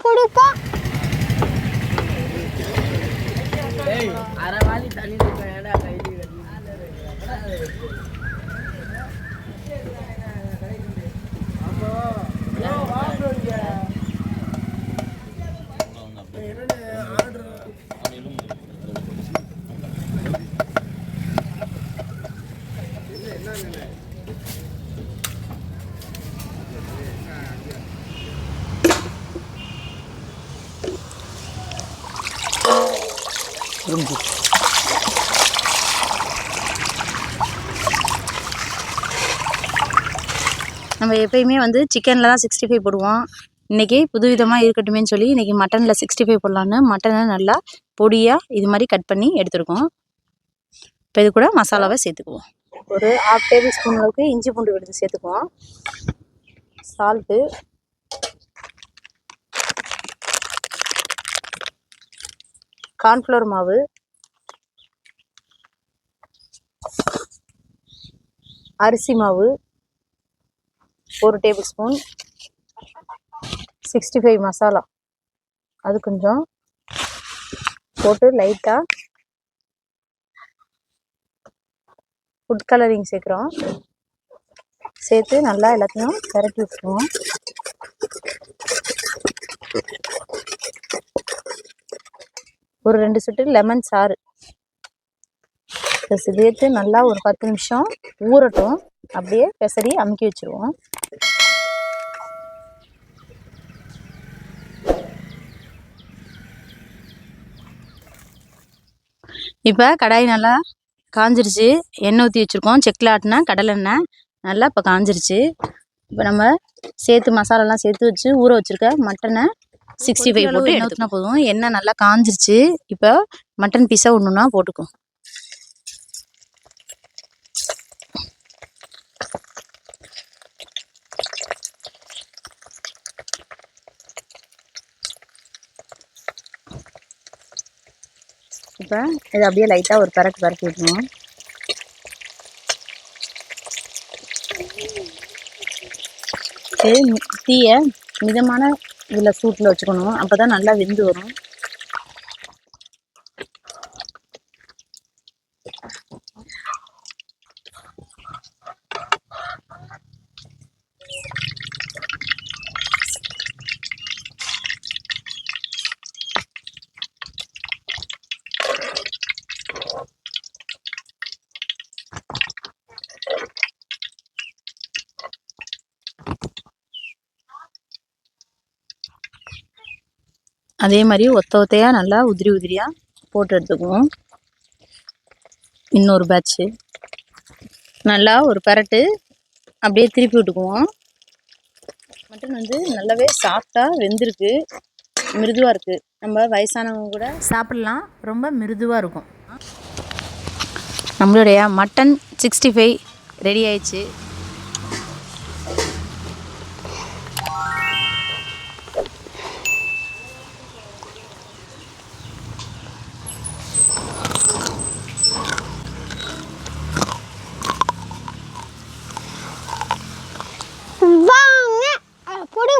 பிடிப்போம். நம்ம எப்பயுமே வந்து சிக்கனில் தான் 65 போடுவோம். இன்றைக்கி புதுவிதமாக இருக்கட்டுமேன்னு சொல்லி இன்றைக்கி மட்டனில் 65 போடலான்னு மட்டனை நல்லா பொடியாக இது மாதிரி கட் பண்ணி எடுத்துருக்கோம். இப்போ இது கூட மசாலாவை சேர்த்துக்குவோம். ஒரு 1/2 டேபிள் ஸ்பூன் அளவுக்கு இஞ்சி பூண்டு விழுது சேர்த்துக்குவோம். சால்ட்டு, கார்ன்ஃப்ளவர் மாவு, அரிசி மாவு 1 டேபிள் ஸ்பூன், 65 மசாலா அது கொஞ்சம் போட்டு லைட்டாக ஃபுட் கலரிங் சேர்க்குறோம். சேர்த்து நல்லா எல்லாத்தையும் கரட்டி விட்டுருவோம். ஒரு 2 சொட்டு லெமன் சாறு சேர்த்து நல்லா ஒரு 10 நிமிஷம் ஊறட்டும். அப்படியே பெசரி அமுக்கி வச்சுருவோம். இப்போ கடாய் நல்லா காஞ்சிருச்சு. எண்ணெய் ஊற்றி வச்சுருக்கோம். செக்கில் ஆட்டினா கடலெண்ணெய் நல்லா இப்போ காஞ்சிருச்சு. இப்போ நம்ம மசாலாலாம் சேர்த்து வச்சு ஊற வச்சுருக்க மட்டனை 65 போட்டு எண்ணெய் ஊற்றினா போதும். எண்ணெய் நல்லா காஞ்சிருச்சு. இப்போ மட்டன் பீஸை ஒன்றுனா போட்டுக்கும். இப்போ இதை அப்படியே லைட்டாக ஒரு பரட்டி விட்டுருவோம். தீயை மிதமான இதில் சூட்டில் வச்சுக்கணும். அப்போ தான் நல்லா வெந்து வரும். அதே மாதிரி ஒத்தையாக நல்லா உதிரியாக போட்டு எடுத்துக்குவோம். இன்னொரு பேட்ச்சு நல்லா ஒரு பரட்டு அப்படியே திருப்பி விட்டுக்குவோம். மட்டன் வந்து நல்லாவே சாஃப்டாக வெந்திருக்கு, மிருதுவாக இருக்குது. நம்ம வயசானவங்க கூட சாப்பிட்லாம், ரொம்ப மிருதுவாக இருக்கும். நம்மளுடைய மட்டன் 65 ரெடி ஆயிடுச்சு.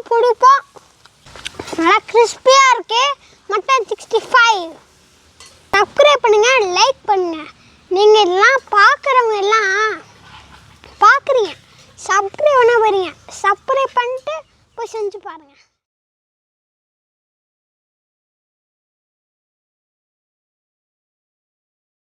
பிடிப்போம். நல்லா கிறிஸ்பியாக இருக்கு மட்டன் 65. சப்ஸ்கிரைப் பண்ணுங்க, லைக் பண்ணுங்க. நீங்கள் இதெல்லாம் பார்க்குறவங்க எல்லாம் பார்க்குறீங்க, சப்ஸ்கிரைப் பண்ண போறீங்க. சப்ஸ்கிரைப் பண்ணிட்டு போய் செஞ்சு பாருங்கள்.